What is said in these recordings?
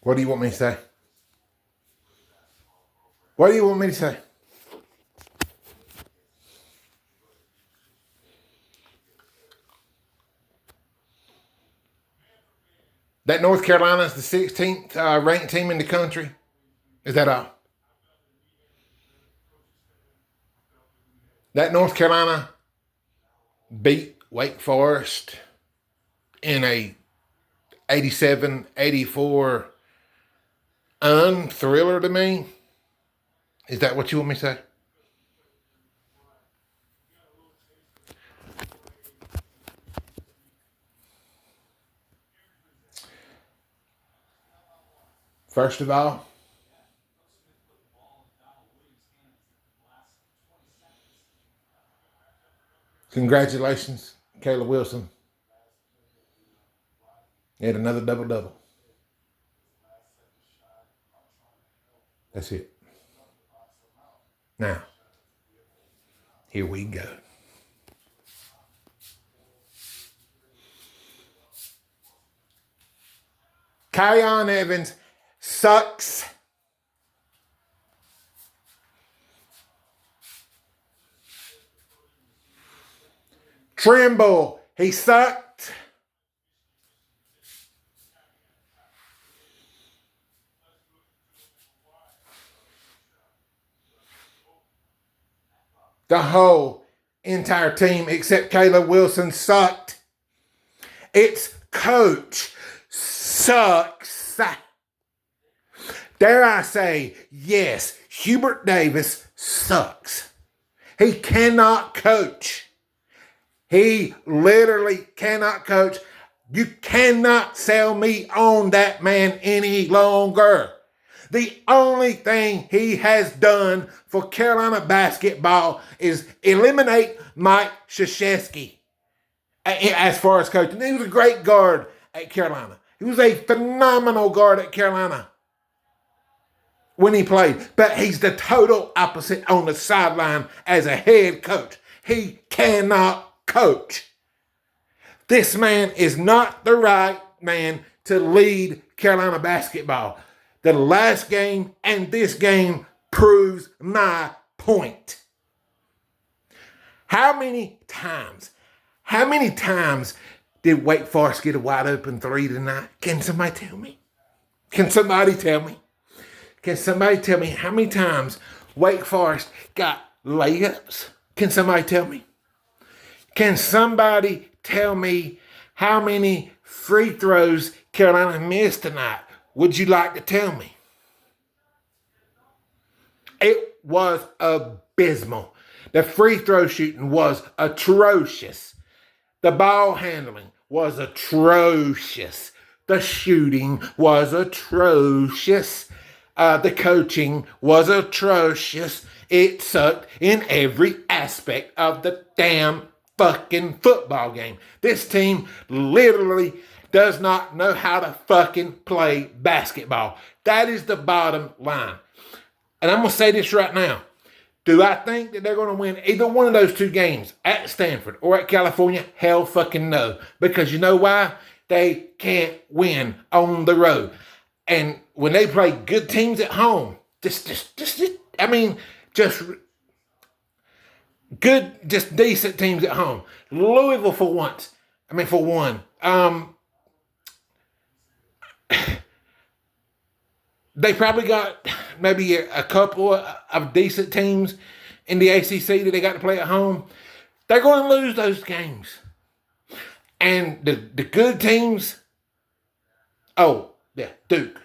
What do you want me to say? What do you want me to say? That North Carolina is the 16th ranked team in the country. Is that all? That North Carolina beat Wake Forest in a 87-84 thriller to me. Is that what you want me to say? First of all, congratulations, Caleb Wilson. He had another double-double. That's it. Now, here we go. Kyon Evans sucks. Trimble, he sucked. The whole entire team except Caleb Wilson sucked. Its coach sucks. Dare I say, yes, Hubert Davis sucks. He cannot coach. He literally cannot coach. You cannot sell me on that man any longer. The only thing he has done for Carolina basketball is eliminate Mike Krzyzewski as far as coaching. He was a great guard at Carolina. He was a phenomenal guard at Carolina when he played. But he's the total opposite on the sideline as a head coach. He cannot coach. This man is not the right man to lead Carolina basketball. The last game and this game proves my point. How many times did Wake Forest get a wide open three tonight? Can somebody tell me? Can somebody tell me? Can somebody tell me how many times Wake Forest got layups? Can somebody tell me? Can somebody tell me how many free throws Carolina missed tonight? Would you like to tell me? It was abysmal. The free throw shooting was atrocious. The ball handling was atrocious. The shooting was atrocious. The coaching was atrocious. It sucked in every aspect of the damn fucking football game. This team literally does not know how to fucking play basketball. That is the bottom line. And I'm going to say this right now. Do I think that they're going to win either one of those two games at Stanford or at California? Hell fucking no. Because you know why? They can't win on the road. And when they play good teams at home, just decent teams at home. Louisville for one. They probably got maybe a couple of decent teams in the ACC that they got to play at home. They're going to lose those games. And the good teams, Duke.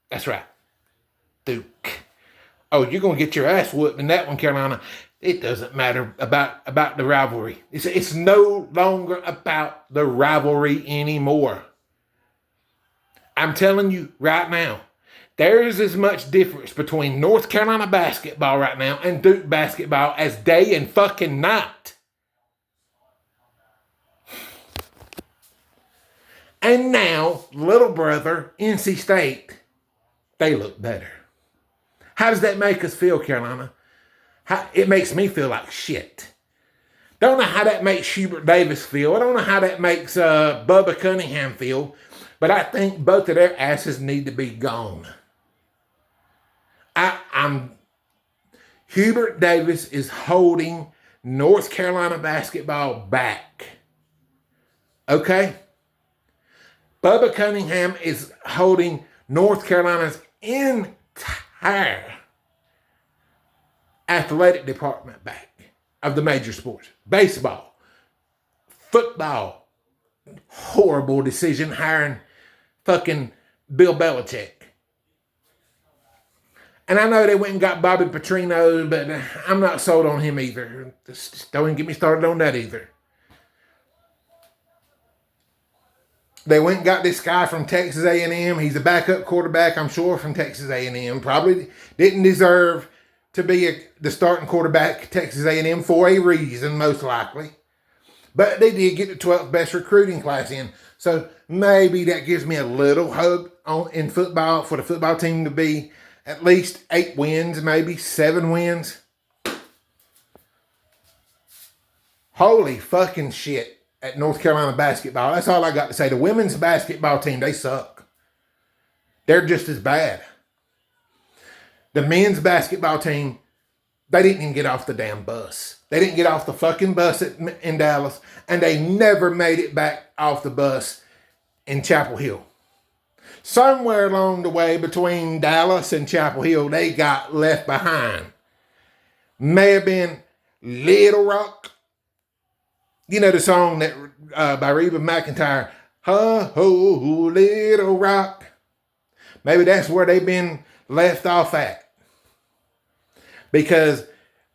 That's right. Duke. Oh, you're going to get your ass whooped in that one, Carolina. It doesn't matter about the rivalry. It's no longer about the rivalry anymore. I'm telling you right now, there is as much difference between North Carolina basketball right now and Duke basketball as day and fucking night. And now, little brother, NC State, they look better. How does that make us feel, Carolina? It makes me feel like shit. Don't know how that makes Hubert Davis feel. I don't know how that makes Bubba Cunningham feel. But I think both of their asses need to be gone. I'm Hubert Davis is holding North Carolina basketball back. Okay? Bubba Cunningham is holding North Carolina's entire athletic department back of the major sports. Baseball, football, horrible decision hiring fucking Bill Belichick. And I know they went and got Bobby Petrino, but I'm not sold on him either. Just don't even get me started on that either. They went and got this guy from Texas A&M. He's a backup quarterback, I'm sure, from Texas A&M. Probably didn't deserve to be the starting quarterback at Texas A&M for a reason, most likely. But they did get the 12th best recruiting class in. So maybe that gives me a little hope in football for the football team to be at least 8 wins, maybe 7 wins. Holy fucking shit at North Carolina basketball. That's all I got to say. The women's basketball team, they suck. They're just as bad. The men's basketball team, they didn't even get off the damn bus. They didn't get off the fucking bus in Dallas, and they never made it back off the bus in Chapel Hill. Somewhere along the way between Dallas and Chapel Hill, they got left behind. May have been Little Rock. You know the song that by Reba McEntire, "Ho, ho, Little Rock." Maybe that's where they've been left off at. Because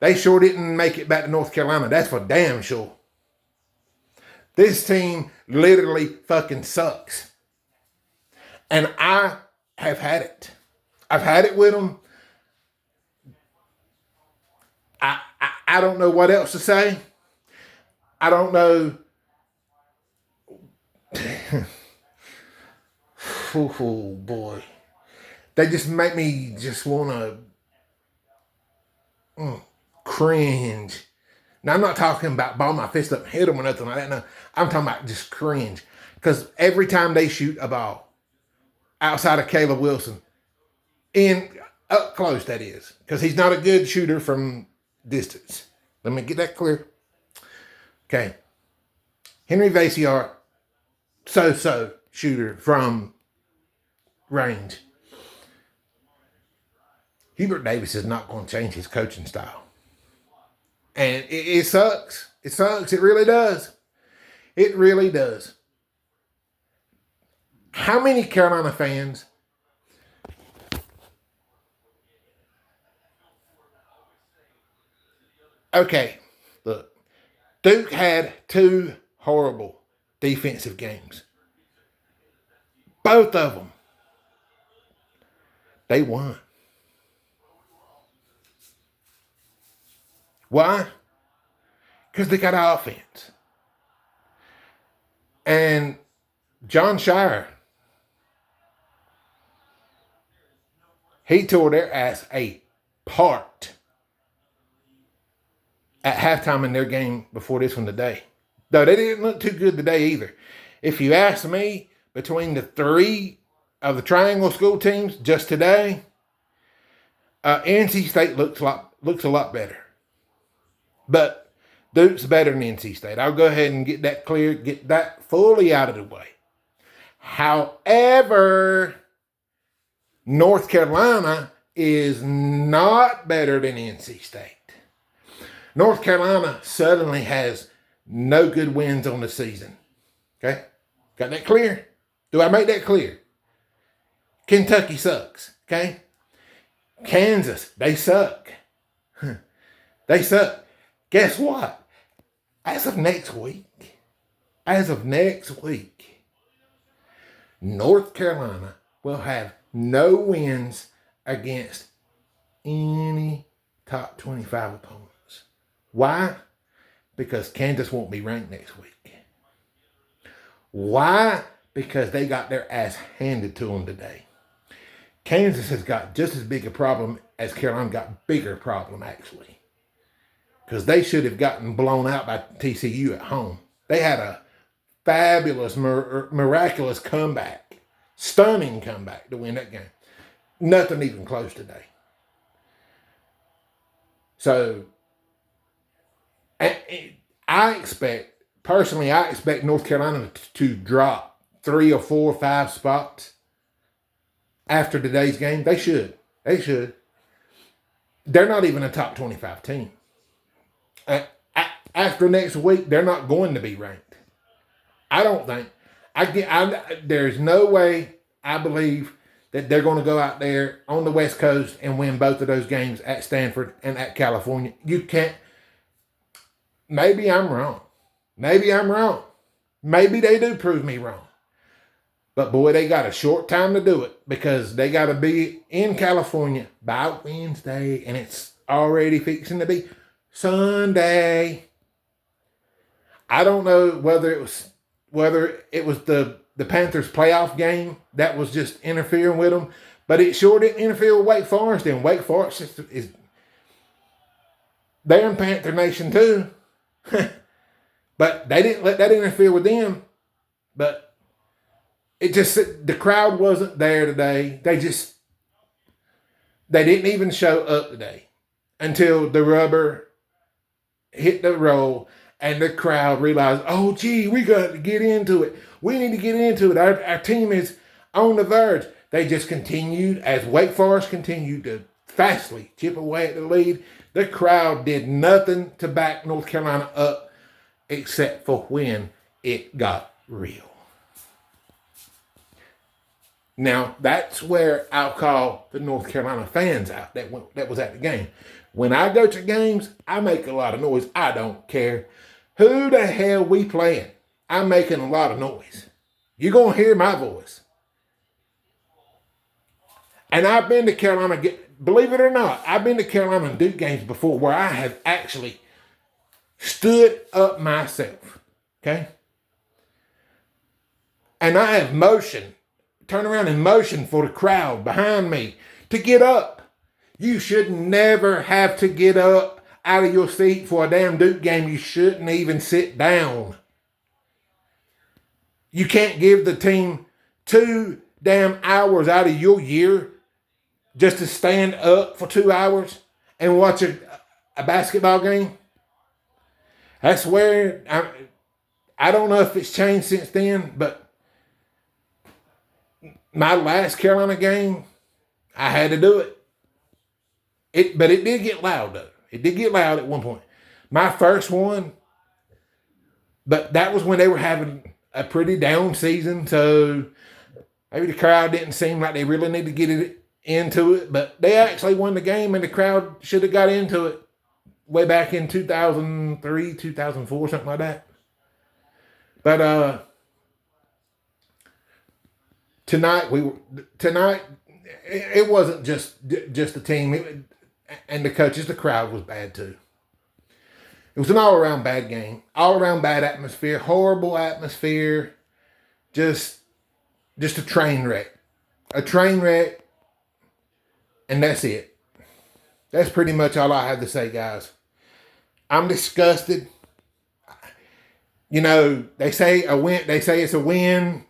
they sure didn't make it back to North Carolina. That's for damn sure. This team literally fucking sucks. And I have had it. I've had it with them. I don't know what else to say. I don't know. Oh boy. They just make me just want to cringe. Now, I'm not talking about ball my fist up and hit them or nothing like that. No, I'm talking about just cringe. Because every time they shoot a ball, outside of Caleb Wilson, up close that is, because he's not a good shooter from distance. Let me get that clear. Okay. Henry Vasiar, so-so shooter from range. Hubert Davis is not going to change his coaching style. And it sucks. It sucks. It really does. It really does. How many Carolina fans okay, look. Duke had 2 horrible defensive games. Both of them. They won. Why? Because they got offense. And John Shire, he tore their ass apart at halftime in their game before this one today. Though they didn't look too good today either. If you ask me, between the 3 of the Triangle School teams just today, NC State looks a lot better. But Duke's better than NC State. I'll go ahead and get that clear, get that fully out of the way. However, North Carolina is not better than NC State. North Carolina suddenly has no good wins on the season. Okay? Got that clear? Do I make that clear? Kentucky sucks. Okay? Kansas, they suck. They suck. Guess what? As of next week, North Carolina will have no wins against any top 25 opponents. Why? Because Kansas won't be ranked next week. Why? Because they got their ass handed to them today. Kansas has got just as big a problem as Carolina got bigger problem, actually. Because they should have gotten blown out by TCU at home. They had a fabulous, miraculous comeback stunning comeback to win that game. Nothing even close today. So, I expect North Carolina to drop 3 or 4 or 5 spots after today's game. They should. They're not even a top 25 team. After next week, they're not going to be ranked. I don't think. There's no way I believe that they're going to go out there on the West Coast and win both of those games at Stanford and at California. You can't. Maybe I'm wrong. Maybe they do prove me wrong. But boy, they got a short time to do it because they got to be in California by Wednesday, and it's already fixing to be Sunday. I don't know whether it was the Panthers playoff game that was just interfering with them, but it sure didn't interfere with Wake Forest, and Wake Forest they're in Panther Nation too. But they didn't let that interfere with them. But the crowd wasn't there today. They didn't even show up today until the rubber hit the roll and the crowd realized, oh, gee, we got to get into it. We need to get into it. Our team is on the verge. They just continued, as Wake Forest continued to fastly chip away at the lead. The crowd did nothing to back North Carolina up except for when it got real. Now, that's where I'll call the North Carolina fans out that was at the game. When I go to games, I make a lot of noise. I don't care who the hell we playing. I'm making a lot of noise. You're going to hear my voice. And I've been to Carolina, believe it or not, I've been to Carolina and Duke games before where I have actually stood up myself, okay? And I have turned around and motioned for the crowd behind me to get up. You should never have to get up out of your seat for a damn Duke game. You shouldn't even sit down. You can't give the team 2 damn hours out of your year just to stand up for 2 hours and watch a basketball game. That's where, I don't know if it's changed since then, but my last Carolina game, I had to do it. But it did get loud, though. It did get loud at one point. My first one, but that was when they were having a pretty down season, so maybe the crowd didn't seem like they really needed to get into it, but they actually won the game, and the crowd should have got into it way back in 2003, 2004, something like that. But tonight it wasn't just the team and the coaches. The crowd was bad too. It was an all-around bad game, all-around bad atmosphere, horrible atmosphere, just a train wreck, and that's it. That's pretty much all I have to say, guys. I'm disgusted. You know, they say it's a win.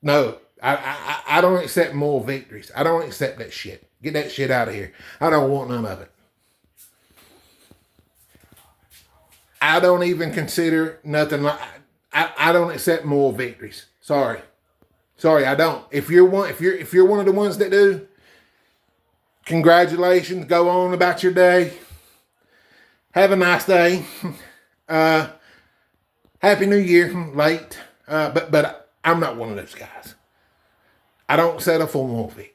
No, I don't accept moral victories. I don't accept that shit. Get that shit out of here. I don't want none of it. I don't even consider nothing like. I don't accept moral victories. Sorry, I don't. If you're one of the ones that do, congratulations. Go on about your day. Have a nice day. Happy New Year. Late. But I'm not one of those guys. I don't settle for moral victories.